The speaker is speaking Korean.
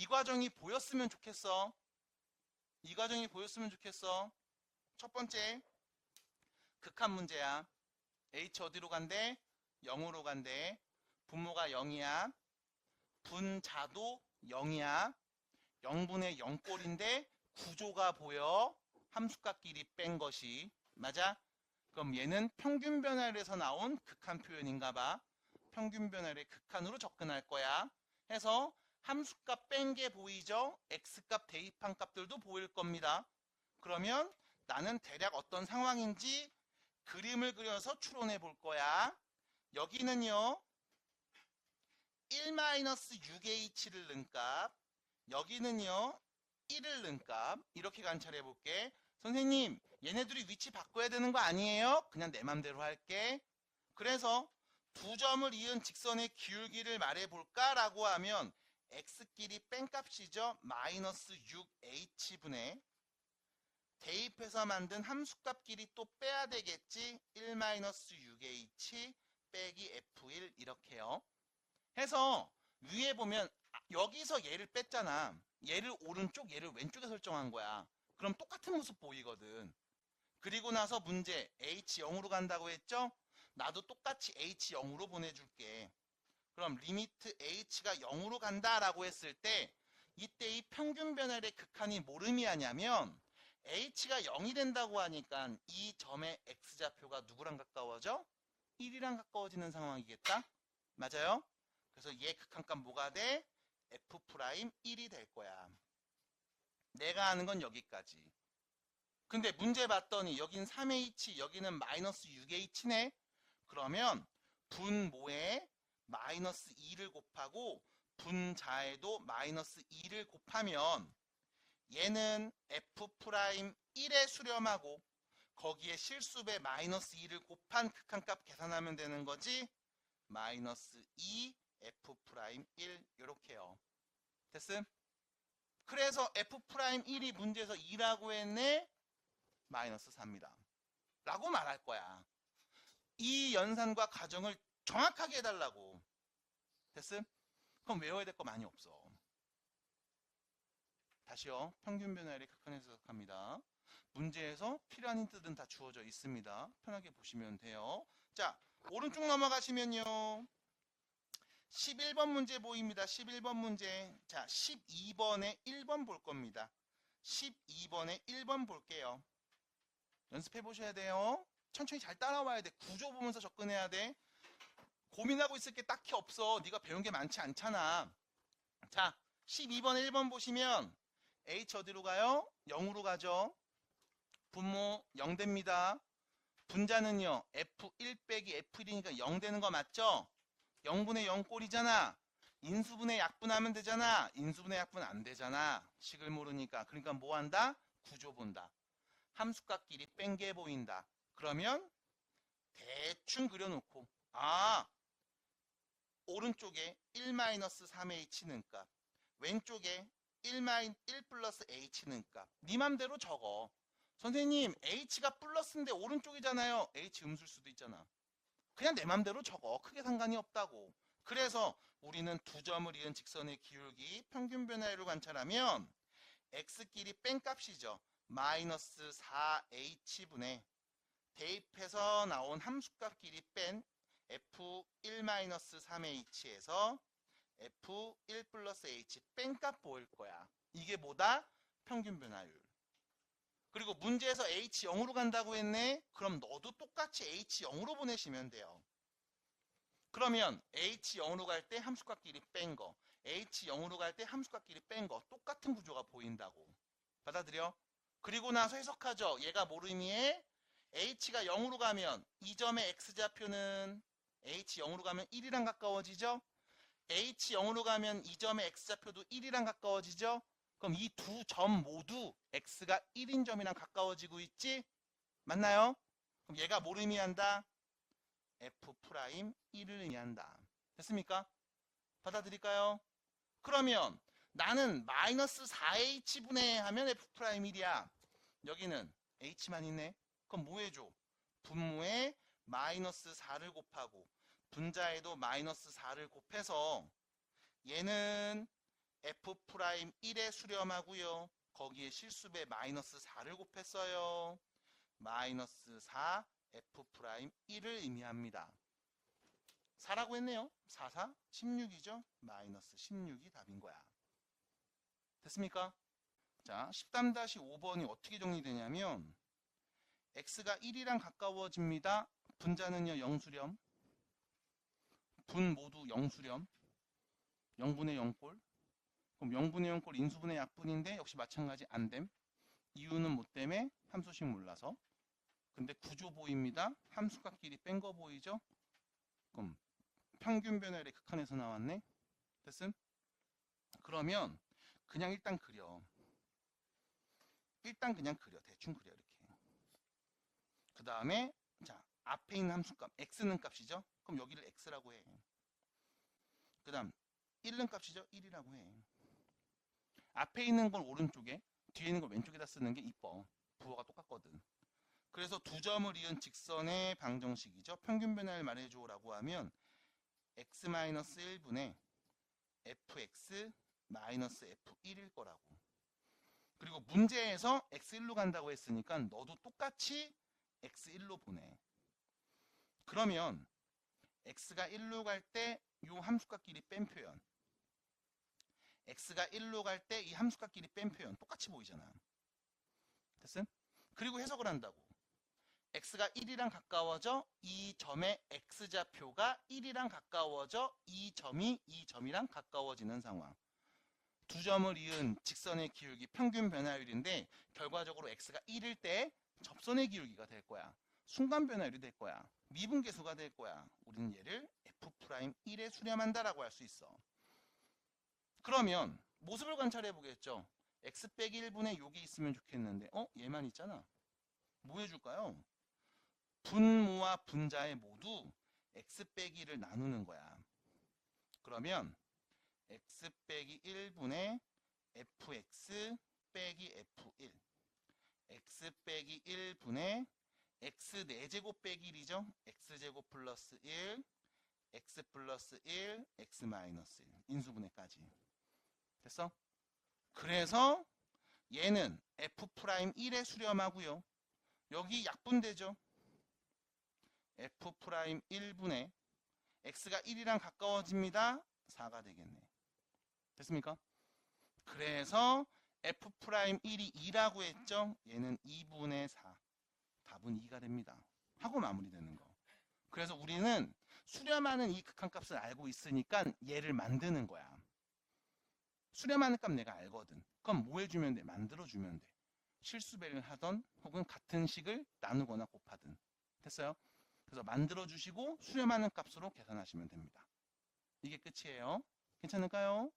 이 과정이 보였으면 좋겠어. 이 과정이 보였으면 좋겠어. 첫 번째, 극한 문제야. H 어디로 간대? 0으로 간대. 분모가 0이야. 분자도 0이야. 0분의 0꼴인데 구조가 보여. 함수값끼리 뺀 것이. 맞아? 그럼 얘는 평균 변화율에서 나온 극한 표현인가 봐. 평균 변화율의 극한으로 접근할 거야. 해서 함수값 뺀 게 보이죠? x값 대입한 값들도 보일 겁니다. 그러면 나는 대략 어떤 상황인지 그림을 그려서 추론해 볼 거야. 여기는요. 1-6h를 넣은 값, 여기는요 1을 넣은 값. 이렇게 관찰해 볼게. 선생님, 얘네들이 위치 바꿔야 되는 거 아니에요? 그냥 내 맘대로 할게. 그래서 두 점을 이은 직선의 기울기를 말해 볼까? 라고 하면 x끼리 뺀 값이죠. 마이너스 6h분의 대입해서 만든 함수값끼리 또 빼야 되겠지. 1-6h 빼기 f1 이렇게요. 해서 위에 보면 여기서 얘를 뺐잖아. 얘를 오른쪽, 얘를 왼쪽에 설정한 거야. 그럼 똑같은 모습 보이거든. 그리고 나서 문제 h 0으로 간다고 했죠? 나도 똑같이 h 0으로 보내줄게. 그럼 리미트 h가 0으로 간다라고 했을 때 이때 이 평균 변화율의 극한이 뭘 의미하냐면 h가 0이 된다고 하니까 이 점의 x좌표가 누구랑 가까워져? 1이랑 가까워지는 상황이겠다. 맞아요? 그래서 얘 극한값 뭐가 돼? f'1이 될 거야. 내가 아는 건 여기까지. 근데 문제 봤더니 여긴 3h, 여기는 마이너스 6h네. 그러면 분모에 마이너스 2를 곱하고 분자에도 마이너스 2를 곱하면 얘는 f'1에 수렴하고 거기에 실수배 마이너스 2를 곱한 극한값 계산하면 되는 거지. 마이너스 2 f'1 이렇게요. 됐음? 그래서 f'1이 문제에서 2라고 했네. 마이너스 4입니다. 라고 말할 거야. 이 연산과 가정을 정확하게 해달라고. 됐음? 그럼 외워야 될 거 많이 없어. 다시요. 평균 변화율의 극한에서 해석합니다. 문제에서 필요한 힌트들은 다 주어져 있습니다. 편하게 보시면 돼요. 자, 오른쪽 넘어가시면요. 11번 문제 보입니다. 11번 문제. 자, 12번에 1번 볼 겁니다. 12번에 1번 볼게요. 연습해 보셔야 돼요. 천천히 잘 따라와야 돼. 구조 보면서 접근해야 돼. 고민하고 있을 게 딱히 없어. 네가 배운 게 많지 않잖아. 자, 12번에 1번 보시면 H 어디로 가요? 0으로 가죠. 분모 0 됩니다. 분자는요. F1 빼기 F1이니까 0 되는 거 맞죠? 0분의 0 꼴이잖아. 인수분해 약분하면 되잖아. 인수분해 약분 안 되잖아. 식을 모르니까. 그러니까 뭐 한다? 구조 본다. 함수값끼리 뺀 게 보인다. 그러면 대충 그려놓고 오른쪽에 1-3h는 값, 왼쪽에 1 플러스 h는 값. 네 맘대로 적어. 선생님, h가 플러스인데 오른쪽이잖아요. h 음수일 수도 있잖아. 그냥 내 맘대로 적어. 크게 상관이 없다고. 그래서 우리는 두 점을 이은 직선의 기울기 평균 변화율을 관찰하면 x끼리 뺀 값이죠. 마이너스 4h분의 대입해서 나온 함수값끼리 뺀 f1-3h에서 f1 플러스 h 뺀 값 보일 거야. 이게 뭐다? 평균 변화율. 그리고 문제에서 h 0으로 간다고 했네. 그럼 너도 똑같이 h 0으로 보내시면 돼요. 그러면 h 0으로 갈 때 함수값끼리 뺀 거, h 0으로 갈 때 함수값끼리 뺀 거 똑같은 구조가 보인다고. 받아들여? 그리고 나서 해석하죠. 얘가 뭘 의미해? h가 0으로 가면 이 점의 x좌표는 h 0으로 가면 1이랑 가까워지죠? h 0으로 가면 이 점의 x좌표도 1이랑 가까워지죠? 그럼 이 두 점 모두 x가 1인 점이랑 가까워지고 있지? 맞나요? 그럼 얘가 뭘 의미한다? f'1을 의미한다. 됐습니까? 받아들일까요? 그러면 나는 마이너스 4h분의 하면 f'1이야. 여기는 h만 있네. 그럼 뭐 해줘? 분모에 마이너스 4를 곱하고 분자에도 마이너스 4를 곱해서 얘는 F'1에 수렴하고요. 거기에 실수배 마이너스 4를 곱했어요. 마이너스 4 F'1을 의미합니다. 4라고 했네요. 4, 4, 16이죠. 마이너스 16이 답인 거야. 됐습니까? 자, 13-5번이 어떻게 정리되냐면 x가 1이랑 가까워집니다. 분자는요 0수렴. 분 모두 0수렴. 0분의 0꼴. 그럼 0분의 0꼴 인수분의 약분인데 역시 마찬가지 안됨. 이유는 뭐 때문에? 함수식 몰라서. 근데 구조 보입니다. 함수값끼리 뺀 거 보이죠? 그럼 평균 변화율의 극한에서 나왔네. 됐음? 그러면 그냥 일단 그려. 일단 그냥 그려. 대충 그려 이렇게. 그 다음에 자 앞에 있는 함수값 x는 값이죠. 그럼 여기를 x라고 해. 그 다음 1는 값이죠. 1이라고 해. 앞에 있는 걸 오른쪽에 뒤에 있는 걸 왼쪽에다 쓰는 게 이뻐. 부호가 똑같거든. 그래서 두 점을 이은 직선의 방정식이죠. 평균 변화를 말해줘 라고 하면 x-1분의 fx-f1일 거라고. 그리고 문제에서 x1로 간다고 했으니까 너도 똑같이 x1로 보내. 그러면 x가 1로 갈 때 이 함수값끼리 뺀 표현, x가 1로 갈 때 이 함수값끼리 뺀 표현 똑같이 보이잖아. 됐음? 그리고 해석을 한다고. x가 1이랑 가까워져 이 점의 x좌표가 1이랑 가까워져 이 점이 이 점이랑 가까워지는 상황. 두 점을 이은 직선의 기울기 평균 변화율인데 결과적으로 x가 1일 때 접선의 기울기가 될 거야. 순간 변화율이 될 거야. 미분계수가 될 거야. 우리는 얘를 F'1에 수렴한다라고 할 수 있어. 그러면 모습을 관찰해 보겠죠. x 빼기 1분의 요게 있으면 좋겠는데 얘만 있잖아. 뭐 해줄까요? 분모와 분자에 모두 x 빼기 1을 나누는 거야. 그러면 x 빼기 1분의 fx 빼기 f1 x 빼기 1분의 x 4제곱 빼기 1이죠. x제곱 플러스 1 x 플러스 1 x 마이너스 1 인수분해까지 됐어? 그래서 얘는 f'1에 수렴하고요. 여기 약분되죠. f'1분의 x가 1이랑 가까워집니다. 4가 되겠네. 됐습니까? 그래서 f'1이 2라고 했죠. 얘는 2분의 4. 답은 2가 됩니다. 하고 마무리되는 거. 그래서 우리는 수렴하는 이 극한값을 알고 있으니까 얘를 만드는 거야. 수렴하는 값 내가 알거든. 그럼 뭐 해주면 돼? 만들어주면 돼. 실수배를 하던 혹은 같은 식을 나누거나 곱하든. 됐어요? 그래서 만들어주시고 수렴하는 값으로 계산하시면 됩니다. 이게 끝이에요. 괜찮을까요?